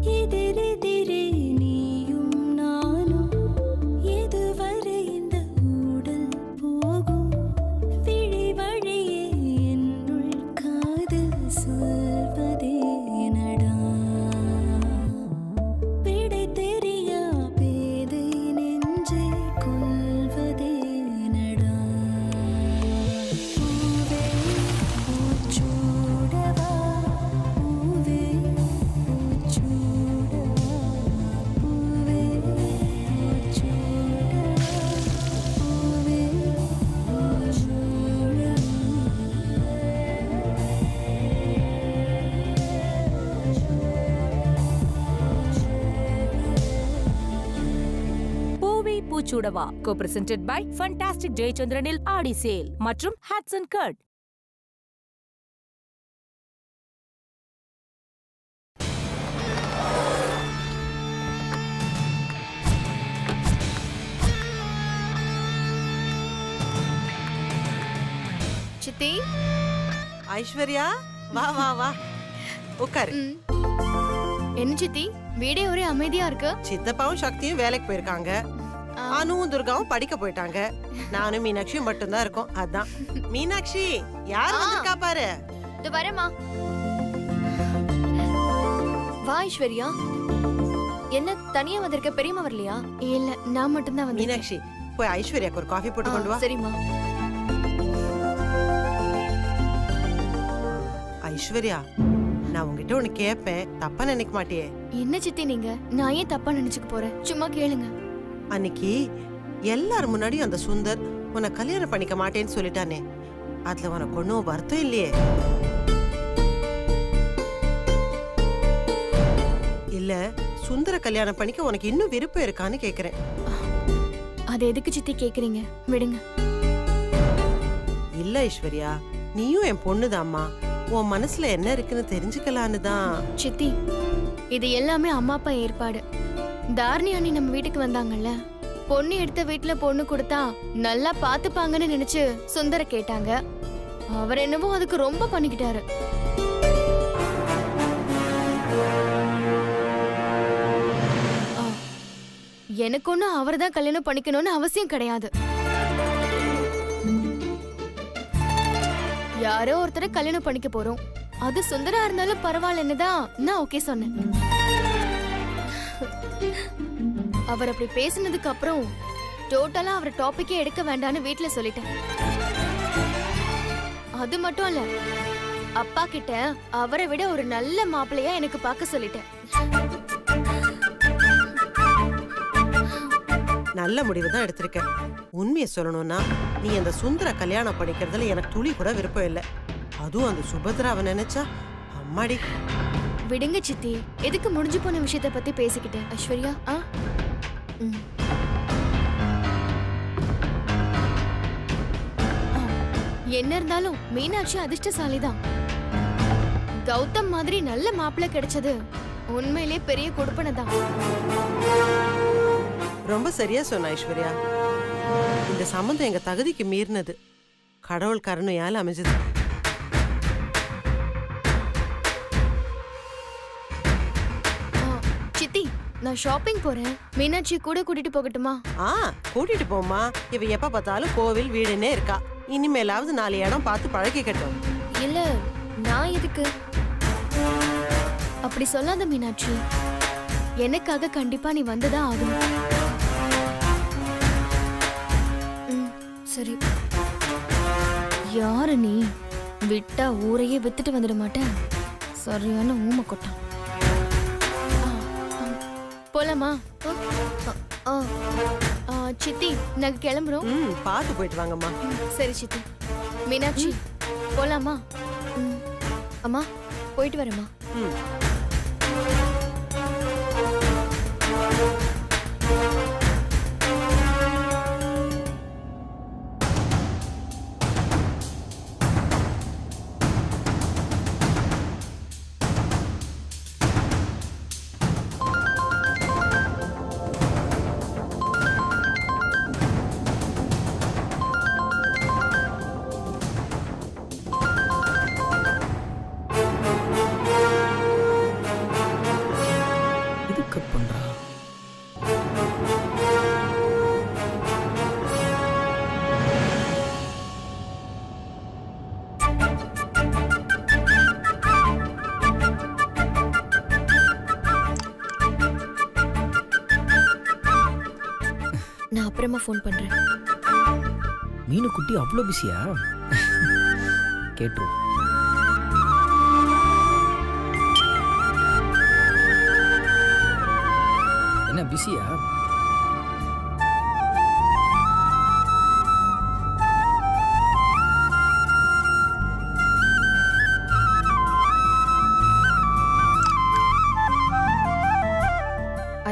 எதிரெதிரே நீயும் நானும் எதுவரை இந்த ஊடல் போகும் விழி வழியே என்னுள் காதல் சொல்வதே நடா விடை தெரியா பேதை நெஞ்சை கொள்வதே நடா பூவே பூச்சூடவா பூவே பூச்சூடவா பூவே பூச்சூடவா பூவே பூவே பூச்சூடவா co-presented by Fantastic ஜெயச்சந்திரனில் Aadi sale மற்றும் ஹாட்சன் கட். சித்தி. ஐஸ்வர்யா வா வா வா உட்காரு. என்ன சித்தி, வீடே ஒரே அமைதியா இருக்கு. சித்தப்பாவும் சக்தியும் வேலைக்கு போயிருக்காங்க. அனுவும் துர்காவும் படிக்க போயிட்டாங்க. நானும் மீனாட்சியும் மட்டும்தான் இருக்கோம். அதான். மீனாட்சி யார் வந்திருக்கா பாரு. இது வரேம்மா. வா ஐஸ்வர்யா. என்ன தனியா வந்திருக்க? பெரியம்மா வரலையா? இல்ல, நான் மட்டும்தான் வந்தேன். மீனாட்சி போய் ஐஸ்வர்யாக்கு ஒரு காஃபி போட்டு கொண்டு வா. சரிம்மா. ஐஸ்வர்யா நான் உங்ககிட்ட ஒண்ணு கேட்பேன், தப்பா நினைக்க மாட்டியே? என்ன சித்தி நீங்க? நான் ஏன் தப்பா நினைச்சுக்க போறேன்? சும்மா கேளுங்க. அன்னைக்கு எல்லாரும் முன்னாடியும் அந்த சுந்தர் உன்னை கல்யாணம் பண்ணிக்க மாட்டேன்னு சொல்லிட்டானே, அதுல உனக்கு ஒன்னும் வருத்தம் இல்லையே? இல்ல சுந்தர கல்யாணம் பண்ணிக்க உனக்கு இன்னும் விருப்பம் இருக்கான்னு கேக்குறேன். அது எதுக்கு சித்தி கேக்குறீங்க? விடுங்க. இல்ல ஐஸ்வர்யா, நீயும் என் பொண்ணுதாம்மா. உன் மனசுல என்ன இருக்குன்னு தெரிஞ்சுக்கலான்னு தான். சித்தி, இது எல்லாமே அம்மா அப்பா ஏற்பாடு. தாரணி அண்ணி நம்ம வீட்டுக்கு வந்தாங்கல்ல, பொண்ணு எடுத்த வீட்டுல பொண்ணு கொடுத்தா நல்லா பாத்துப்பாங்கன்னு நினைச்சு சுந்தர கேட்டாங்க. அவர் என்னவோ அதுக்கு ரொம்ப பண்ணிக்கிட்டாரு. எனக்கு ஒண்ணு அவர் தான் கல்யாணம் பண்ணிக்கணும்னு அவசியம் கிடையாது. யாரோ ஒருத்தரை கல்யாணம் பண்ணிக்க போறோம். அது சுந்தரா இருந்தாலும் பரவாயில்லன்னு தான் நான் ஓகே சொன்னேன். அவர் அப்படி பேசினதுக்கு அப்புறம் டோட்டலா அவர் டாபிக்கே எடுக்க வேண்டாம்னு வீட்டுல சொல்லிட்டேன். அது மட்டும் இல்ல, அப்பா கிட்ட அவரை விட ஒரு நல்ல மாப்பிள்ளையா எனக்கு பார்க்க சொல்லிட்டேன். நல்ல முடிவு தான் எடுத்திருக்க. உண்மையை சொல்லணும்னா நீ அந்த சுந்தர கல்யாணம் பண்ணிக்கிறதுல எனக்கு துளி கூட விருப்பம் இல்லை. அதுவும் அந்த சுபத்ராவை நினைச்சா அம்மாடி. விடுங்க சித்தி, எதுக்கு முடிஞ்சு போன விஷயத்த பத்தி பேசிக்கிட்டேன். ஐஸ்வர்யா, என்ன இருந்தாலும் மீனாட்சி அதிர்ஷ்டசாலிதான். கௌதம் மாதிரி நல்ல மாப்பிள்ளை கிடைச்சது உண்மையிலே பெரிய கொடுப்பனை தான். ரொம்ப சரியா சொன்ன ஐஸ்வர்யா. இந்த சம்பந்தம் எங்க தகுதிக்கு மீறினது. கடவுள் கருணையால் அமைஞ்சது. சித்தி, நான் ஷாப்பிங் போறேன். மீனாட்சி கூட கூட்டிட்டு போகட்டுமா? கூட்டிட்டு போமா. இவ எப்ப பார்த்தாலும் கோவில் வீடுன்னே இருக்கா. இனிமேலாவது 4 இடம் பார்த்து பழகிக்கட்டும். இல்ல, நான் எதுக்கு? அப்படி சொல்லாத மீனாட்சி. எனக்காக கண்டிப்பா நீ வந்துதான் ஆகணும். சரி. யாரு நீ? விட்டா ஊரையே வித்துட்டு வந்துட மாட்டேன். சரியான ஊமை கொட்டான். போலாமா? சித்தி, நாங்க கிளம்புறோம். பார்த்து போயிட்டு வாங்கம்மா. சரி சித்தி. மீனாட்சி, போலாமா? அம்மா, போயிட்டு வரேம்மா. அப்புறமா ஃபோன் பண்றேன். மீனு குட்டி அவ்வளோ பிஸியா? கேட்டுரும். என்ன பிஸியா?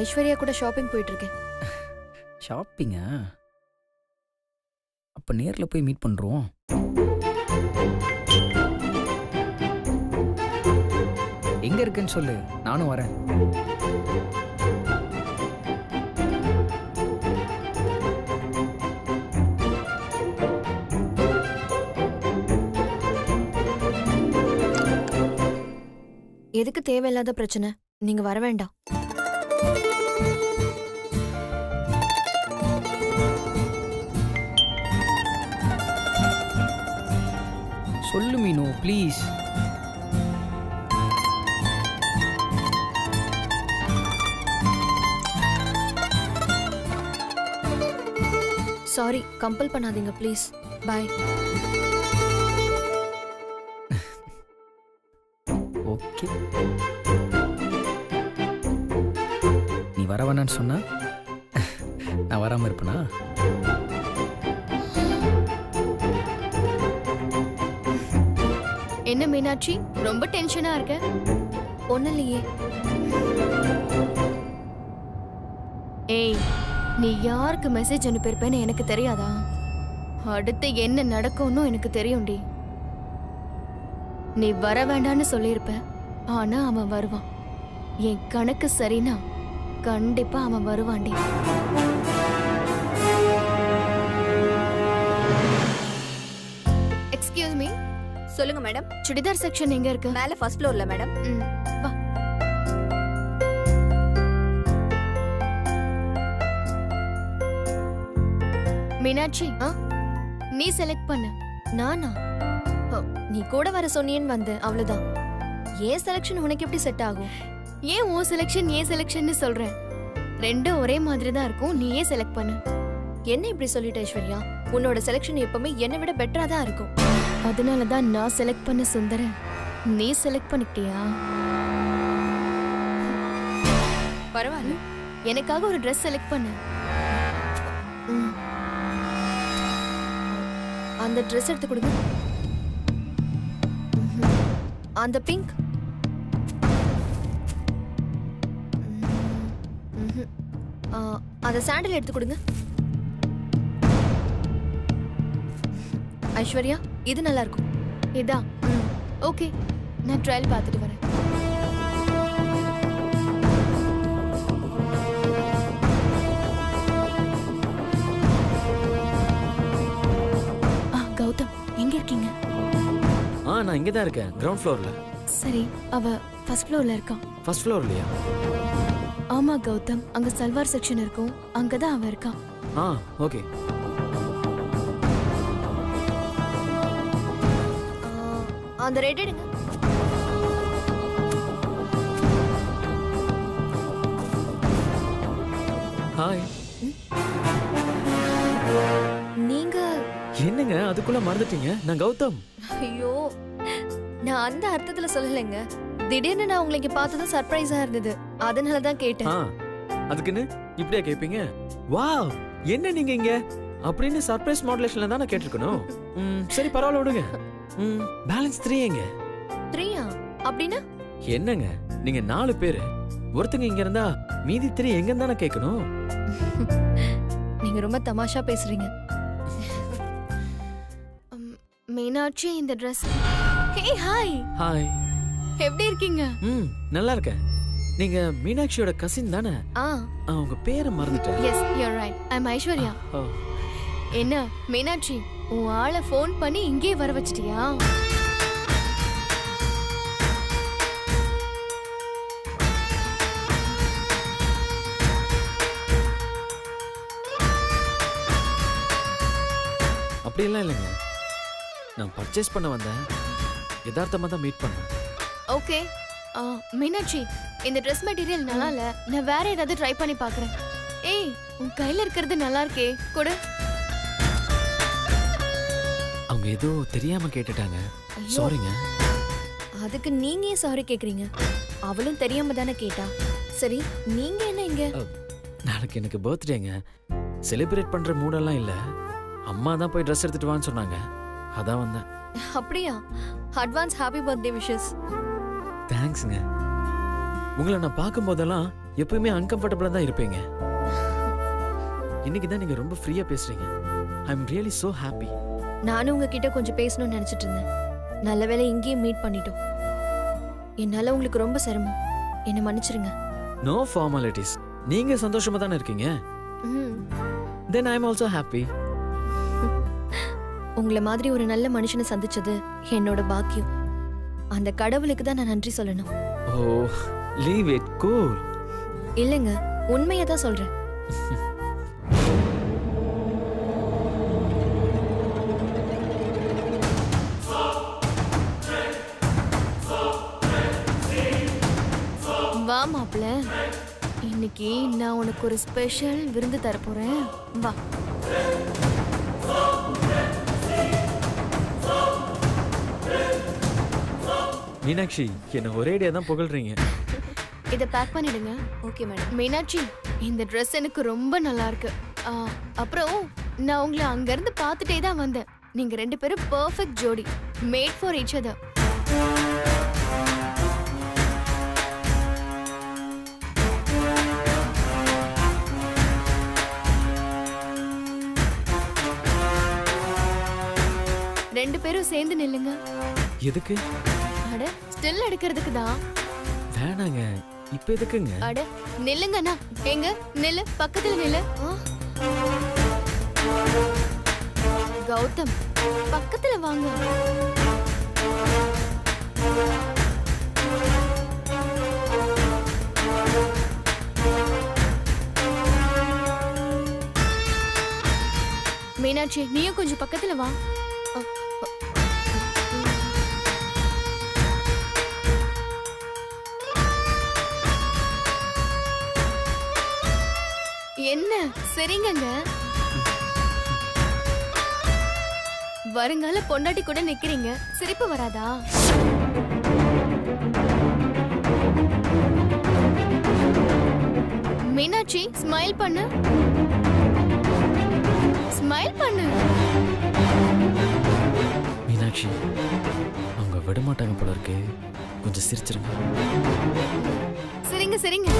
ஐஸ்வர்யா கூட ஷாப்பிங் போயிட்டு இருக்கேன். ஷாப்பிங்கா? அப்போ நேரில் போய் மீட் பண்ணுறோம். எங்கே இருக்குன்னு சொல்லு, நானும் வரேன். எதுக்கு தேவையில்லாத பிரச்சனை? நீங்க வர வேண்டாம். சொல்லு மீனு ப்ளீஸ். சாரி, கம்பல் பண்ணாதீங்க ப்ளீஸ். பாய். ஓகே, நீ வர வேணான்னு சொன்னா நான் வராமல் இருப்பேனா? என்ன மீனாட்சி, ரொம்ப டென்ஷனா இருக்க? ஒன்னும் இல்லையே. ஏய், நீ யாருக்கு மெசேஜ் அனுப்பியிருப்பேன்னு எனக்கு தெரியாதா? அடுத்து என்ன நடக்கும்னு எனக்கு தெரியும்டி. நீ வர வேண்டான்னு சொல்லியிருப்ப, ஆனா அவன் வருவான். என் கணக்கு சரினா கண்டிப்பா அவன் வருவான்டி. Excuse me. சொல்லுங்க மேடம். சுடிதார் செக்ஷன் எங்க இருக்கு? மேல ஃபர்ஸ்ட் ஃப்ளோர்ல மேடம். வா. மீனாட்சி, நீ செலக்ட் பண்ணு. நானா? நீ கூட வர சொன்னியேன்னு வந்து அவ்வளவுதான். ஏன் செலக்ஷன் உனக்கு எப்படி செட் ஆகும்? ஏன் உன் செலக்ஷன் ஏன் செலக்ஷன்னு சொல்றேன்? ரெண்டும் ஒரே மாதிரி தான் இருக்கும். நீயே செலக்ட் பண்ணு. என்ன இப்படி சொல்லிட்ட ஐஸ்வர்யா? உன்னோட செலக்ஷன் எப்பவுமே என்னை விட பெட்டரா தான் இருக்கும். அதனால தான் நான் செலக்ட் பண்ண சுந்தர நீ செலக்ட் பண்ணிட்டியா? பரவாயில்ல, எனக்காக ஒரு Dress செலக்ட் பண்ணு. அந்த Dress எடுத்து கொடுங்க. அந்த பிங்க். அந்த சாண்டல் எடுத்து கொடுங்க. ஐஸ்வர்யா, இது நல்லா இருக்கும். இதா? ஓகே, நான் ட்ரையல் பார்த்துட்டு வரேன். கௌதம், எங்க இருக்கீங்க? நான் இங்கே தான் இருக்கேன், கிரவுண்ட் ஃப்ளோர்ல. சரி, அவ ஃபர்ஸ்ட் ஃப்ளோர்ல இருக்கான். ஃபர்ஸ்ட் ஃப்ளோர்லையா? ஆமா கௌதம், அங்க சல்வார் செக்ஷன் இருக்கும், அங்கதான் அவ இருக்கான். ஓகே. அந்த ரெட் எடுங்க. ஹாய். நீங்க என்னங்க அதுக்குள்ள மறந்துட்டீங்க? நான் கௌதம். ஐயோ, நான் அந்த அர்த்தத்துல சொல்லலைங்க. திடீர்னு நான் உங்களை இங்க பார்த்ததும் சர்ப்ரைஸா இருந்தது, அதனால தான் கேட்டேன். அதுக்குன்னு இப்படியா கேட்பீங்க? வாவ், என்ன நீங்க இங்க அப்படின்னு சர்ப்ரைஸ் மாடுலேஷன்ல தான் நான் கேட்டிருக்கணும். சரி பரவாயில்ல விடுங்க. பேலன்ஸ் 3 எங்க? 3 அப்படின்னா என்னங்க நீங்க 4 பேரு, ஒருத்தங்க இங்க இருந்தா மீதி 3 எங்கன்னு தானே கேட்கணும். நீங்க ரொம்ப தமாஷா பேசுறீங்க. மீனாட்சி, இந்த Dress. ஹே, ஹாய். ஹாய். எப்படி இருக்கீங்க? நல்லா இருக்கேன். நீங்க மீனாட்சியோட கசின் தானே? உங்க பேரை மறந்துட்டேன். Yes, you are right. I am Aishwarya. என்ன மீனாட்சி, உன் ஆளை ஃபோன் பண்ணி இங்கே வர வச்சிட்டியா? அப்படியெல்லாம் இல்லைங்க, நான் பர்ச்சேஸ் பண்ண வந்தேன், யதார்த்தமா தான் மீட் பண்ணேன். ஓகே. மீனாட்சி, இந்த Dress மெட்டீரியல் நல்லா இல்ல, நான் வேற ஏதாவது ட்ரை பண்ணி பார்க்கறேன். ஏய், உன் கையில இருக்கிறது நல்லா இருக்கே, கொடு. அவங்க ஏதோ தெரியாம கேட்டுட்டாங்க. சாரிங்க. அதுக்கு நீங்க ஏன் சாரி கேக்குறீங்க? அவளும் தெரியாம தானே கேட்டா. சரி, நீங்க என்ன இங்க? நாளைக்கு எனக்கு பர்த்டேங்க. செலிப்ரேட் பண்ற மூடெல்லாம் இல்ல. அம்மா தான் போய் ட்ரெஸ் எடுத்துட்டு வான்னு சொன்னாங்க. அதான் வந்தேன். அப்படியா? Advance happy birthday wishes. தேங்க்ஸ்ங்க. உங்களை நான் பார்க்கும் போதெல்லாம் எப்பவுமே அன்கம்ஃபர்டபுளா தான் இருப்பீங்க. இன்னைக்கு தான் நீங்க ரொம்ப ஃப்ரீயா பேசுறீங்க. ஐ அம் ரியலி சோ ஹாப்பி. நானும் உங்ககிட்ட கொஞ்சம் பேசணும்னு நினைச்சிட்டு இருந்தேன். நல்ல வேளை இங்கேயும் மீட் பண்ணிட்டோம். என்னால உங்களுக்கு ரொம்ப சிரமம். என்னை மன்னிச்சிருங்க. No formalities. நீங்க சந்தோஷமா தானே இருக்கீங்க. ம். Then I am also happy. உங்களை மாதிரி ஒரு நல்ல மனுஷனை சந்திச்சது என்னோட பாக்கியம். அந்த கடவுளுக்கு தான் நான் நன்றி சொல்லணும். ஓ, லீவ் இட் கூல். இல்லைங்க, உண்மையை தான் சொல்றேன். வா மாப்ள, இன்னைக்கு நான் உனக்கு ஒரு ஸ்பெஷல் விருந்து தரப்போறேன். வா. மீனாட்சி, என்ன ஒரேடியா தான் புகழ்றீங்க. இதை பேக் பண்ணிடுங்க. Okay madam. மீனாட்சி, இந்த Dress எனக்கு ரொம்ப நல்லா இருக்கு. அப்புறம் நான் உங்களை அங்கிருந்து பார்த்துட்டே தான் வந்தேன். நீங்க 2 பேரும் பெர்ஃபெக்ட் ஜோடி, மேட் ஃபார் ஈச் அதர். ரெண்டு பேரும் சேர்ந்து நில்லுங்க. எதுக்கு? அட, ஸ்டில் எடுக்கிறதுக்கு தான். வேணாங்க, இப்ப எதுக்குங்க? அட நில்லுங்கண்ணா. எங்க நில்லு, பக்கத்துல நில்லு. கௌதம், பக்கத்துல வாங்க. மீனாட்சி, நீயும் கொஞ்சம் பக்கத்துல வா. என்ன சரிங்கங்க? வருங்கால பொண்டாட்டி கூட நிக்கிறீங்க, சிரிப்பு வராதா? மீனாட்சி, ஸ்மைல் பண்ணு. ஸ்மைல் பண்ணு. மீனாட்சி, அவங்க விட மாட்டாங்க போல இருக்கு. கொஞ்சம் சிரிச்சிருங்க. சரிங்க சரிங்க.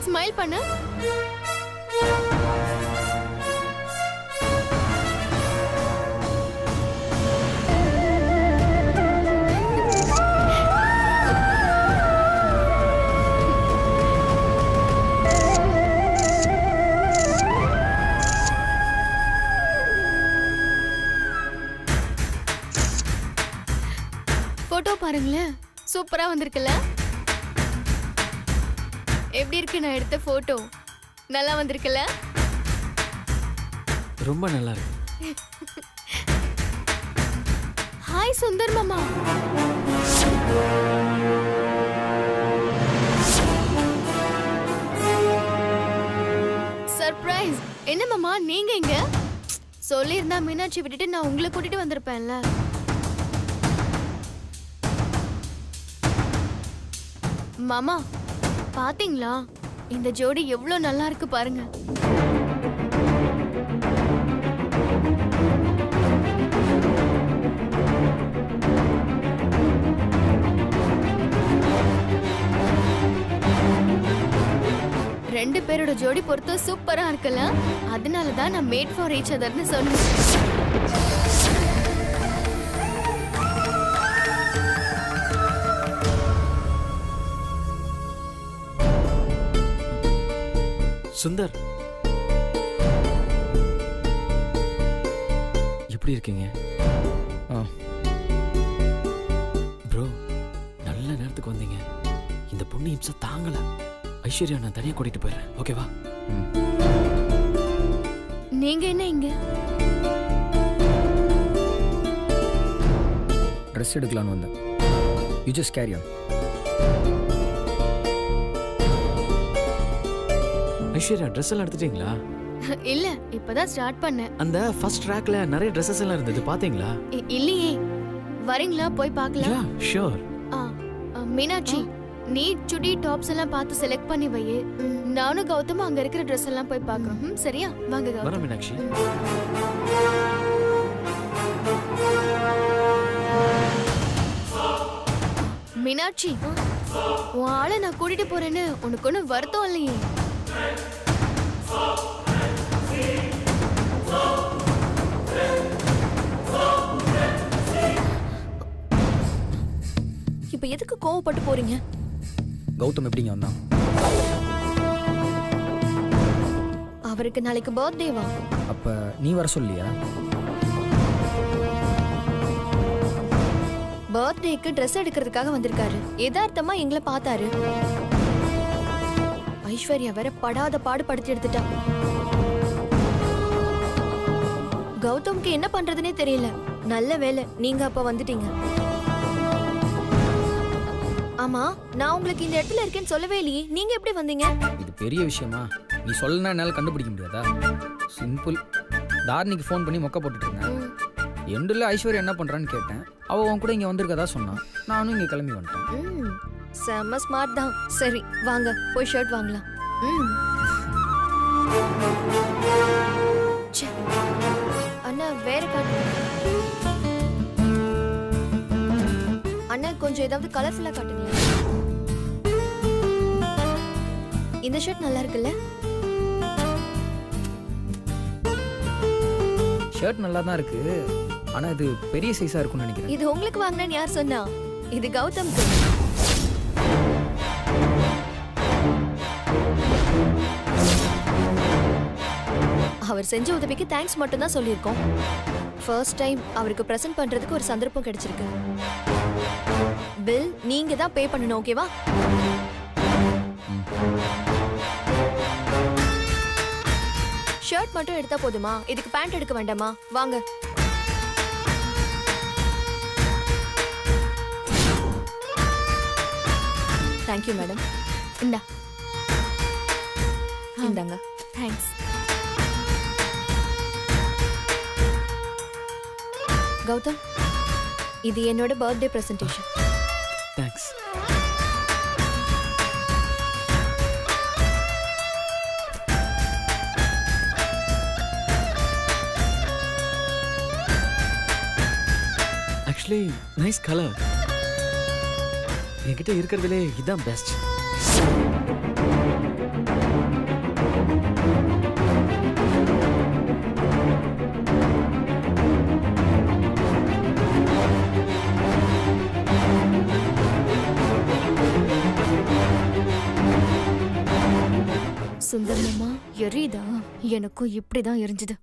ஸ்மைல் பண்ணு. போட்டோ பாருங்களேன், சூப்பரா வந்திருக்குல்ல? எப்படி இருக்கு நான் எடுத்த போட்டோ? நல்லா வந்திருக்குல்ல? ரொம்ப நல்லா இருக்கு. ஹாய் சுந்தர் மாமா. சர்ப்ரைஸ். என்ன மாமா நீங்க இங்க? சொல்லியிருந்தா மீனாட்சி விட்டுட்டு நான் உங்களை கூட்டிட்டு வந்திருப்பேன்ல. மாமா, பாத்தீங்களா இந்த ஜோடி எவ்வளவு நல்லா இருக்கு பாருங்க. ரெண்டு பேரோட ஜோடி பொறுத்து சூப்பரா இருக்குல்ல? அதனாலதான் நான் மேட் ஃபார் ஈச் அதர்னு சொன்னேன். சுந்தர், எப்படி இருக்கீங்க? ப்ரோ, நல்ல நேரத்துக்கு வந்தீங்க. பொண்ணு இம்சை தாங்கல. ஐஸ்வர்யா நான் தனியா கூட்டிட்டு போயிடுறேன், ஓகேவா? நீங்க என்ன இங்க? ட்ரெஸ் எடுக்கலான்னு வந்தேன். You just carry on. Aishwarya dress எல்லாம் எடுத்துட்டீங்களா? இல்ல, இப்பதான் ஸ்டார்ட் பண்ணேன். அந்த ஃபர்ஸ்ட் ட்ராக்ல நிறைய ட்ரெஸ்ஸஸ் எல்லாம் இருந்தது, பாத்தீங்களா? இல்லையே. வரீங்களா? போய் பார்க்கலாம். Yeah sure. மீனாட்சி, நீ சுடி டாப்ஸ் எல்லாம் பார்த்து செலக்ட் பண்ணி வை. நானும் கௌதம் அங்க இருக்கிற ட்ரெஸ் எல்லாம் போய் பார்க்கறோம். சரியா? வாங்க வர கௌதம். மீனாட்சி. மீனாட்சி, உன் ஆளை நான் கூட்டிட்டு போறேன்னு உனக்கு ஒன்னும் வருத்தம் இல்லையே? இப்ப எதுக்கு கோவப்பட்டு போறீங்க? கௌதம் எப்படிங்க வந்தான்? அவருக்கு நாளைக்கு பர்த்டேவா? அப்ப நீ வர சொல்லியா? பர்த்டேக்கு ட்ரெஸ் எடுக்கிறதுக்காக வந்திருக்காரு. யதார்த்தமா எங்களை பார்த்தாரு. ஐஸ்வர்யா வேற படாத பாடு படுத்தி எடுத்துட்டா. கௌதம்க்கு என்ன பண்றதுனே தெரியல. நல்ல வேளை நீங்க அப்ப வந்துட்டீங்க. ஆமா, நான் உங்களுக்கு இந்த இடத்துல இருக்கேன்னு சொல்லவே இல்லையே. நீங்க எப்படி வந்தீங்க? இது பெரிய விஷயமா? நீ சொல்லனா என்னால கண்டுபிடிக்க முடியாதா? சிம்பிள். தாரணிக்கு ஃபோன் பண்ணி மொக்க போட்டுட்டு இருந்தேன். எண்டில் ஐஸ்வர்யா என்ன பண்றான்னு கேட்டேன். அவ உன் கூட இங்க வந்திருக்கதா சொன்னான். நானும் இங்க கிளம்பி வந்துட்டேன். செம்ம ஸ்மார்ட் தான். சரி வாங்க போய் ஷர்ட் வாங்கலாம். ச்சே. அண்ணா வேற காட்டு. அண்ணா கொஞ்சம் ஏதாவது கலர்ஃபுல்லா காட்டுங்க. இந்த ஷர்ட் நல்லா இருக்குல்ல? ஷர்ட் நல்லா தான் இருக்கு. ஆனா இது பெரிய சைஸா இருக்கும்னு நினைக்கிறேன். இது உங்களுக்கு வாங்கினேன்னு யார் சொன்னா? இது கௌதம்க்கு. அவர் செஞ்ச உதவிக்கு தேங்க்ஸ் மட்டும் தான் சொல்லியிருக்கோம். ஃபர்ஸ்ட் டைம் அவருக்கு பிரசன்ட் பண்றதுக்கு ஒரு சந்தர்ப்பம் கிடைச்சிருக்கு. பில் நீங்க தான் பே பண்ணணும், ஓகேவா? ஷர்ட் மட்டும் எடுத்தா போதுமா? இதுக்கு பேண்ட் எடுக்க வேண்டாமா? வாங்க. Thank you madam. இந்தாங்க. தேங்க்ஸ். கௌதம், இது என்னோட birthday presentation. Thanks. Actually nice colour. என்கிட்ட இருக்கிறதுலே இதான் பெஸ்ட். சுந்தரமா, எரியுதா? எனக்கும் இப்படிதான் எரிஞ்சுது.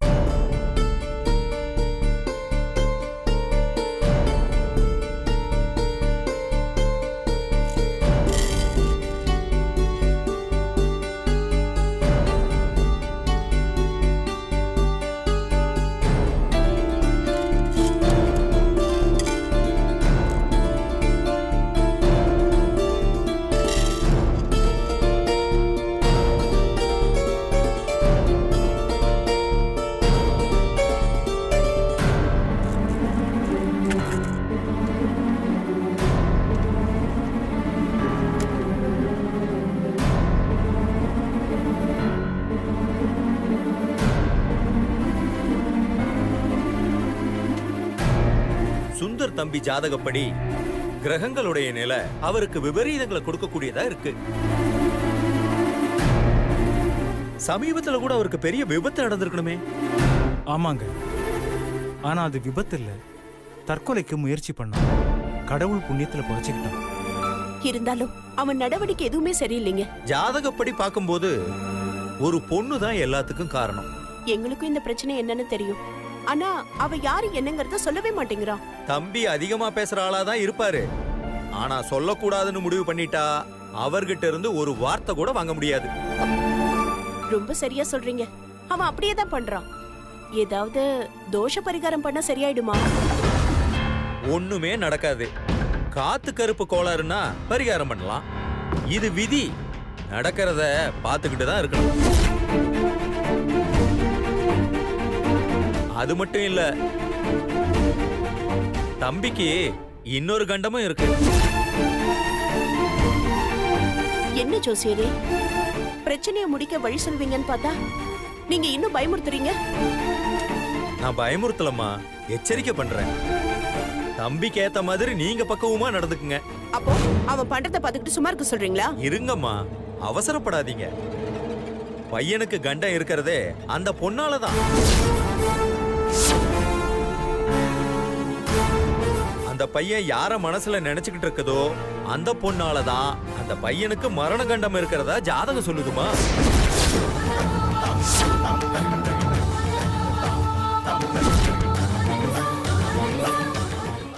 சுந்தர் தம்பி ஜாதகப்படி கிரகங்களுடைய நிலை அவருக்கு விபரீதங்களை கொடுக்கக்கூடியதா இருக்கு. சமீபத்துல கூட அவருக்கு பெரிய விபத்து நடந்திருக்கணுமே. ஆமாங்க, ஆனா அது விபத்து இல்ல, தற்கொலைக்கு முயற்சி பண்ணான். கடவுள் புண்ணியத்துல புதைச்சுக்கிட்டான். இருந்தாலும் அவன் நடவடிக்கை எதுவுமே சரியில்லைங்க. ஜாதகப்படி பார்க்கும்போது ஒரு பொண்ணு தான் எல்லாத்துக்கும் காரணம். எங்களுக்கும் இந்த பிரச்சனை என்னன்னு தெரியும். ஆனா அவ யாரு என்னங்கறத சொல்லவே மாட்டேங்கிறான். தம்பி அதிகமா பேசுற ஆளாதான் இருப்பாரு. ஆனா சொல்லக்கூடாதுன்னு முடிவு பண்ணிட்டா அவர்கிட்ட இருந்து ஒரு வார்த்தை கூட வாங்க முடியாது. ரொம்ப சரியா சொல்றீங்க. அவன் அப்படியே தான் பண்றான். ஏதாவது தோஷ பரிகாரம் பண்ண சரியாயிடுமா? ஒண்ணுமே நடக்காது. காத்து கருப்பு கோளாறுனா பரிகாரம் பண்ணலாம். இது விதி. நடக்கிறத பார்த்துக்கிட்டு தான் இருக்கணும். அது மட்டும் இல்ல, தம்பிக்கு இன்னொரு கண்டமும் இருக்கு. என்ன ஜோசியரே, பிரச்சனையை முடிக்க வழி சொல்வீங்கன்னு பார்த்தா நீங்க இன்னும் பயமுறுத்துறீங்க. நான் பயமுறுத்தலம்மா, எச்சரிக்கை பண்றேன். தம்பிக்கு ஏத்த மாதிரி நீங்க பக்குவமா நடந்துக்குங்க. அப்போ அவன் பண்றத பார்த்துக்கிட்டு சும்மா இருக்க சொல்றீங்களா? இருங்கம்மா, அவசரப்படாதீங்க. பையனுக்கு கண்டம் இருக்கிறதே அந்த பொண்ணாலதான். அந்த பையன் யார மனசுல நினைச்சுக்கிட்டு இருக்குதோ அந்த பொண்ணாலதான் அந்த பையனுக்கு மரண கண்டம் இருக்கிறதா ஜாதகம் சொல்லுதுமா.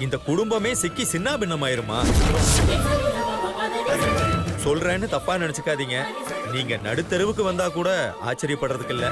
இந்த குடும்பமே சிக்கி சின்ன பின்னமாயிருமா. சொல்றேன்னு தப்பா நினைச்சுக்காதீங்க. நீங்க நடுத்தெருவுக்கு வந்தா கூட ஆச்சரியப்படுறதுக்கு இல்ல.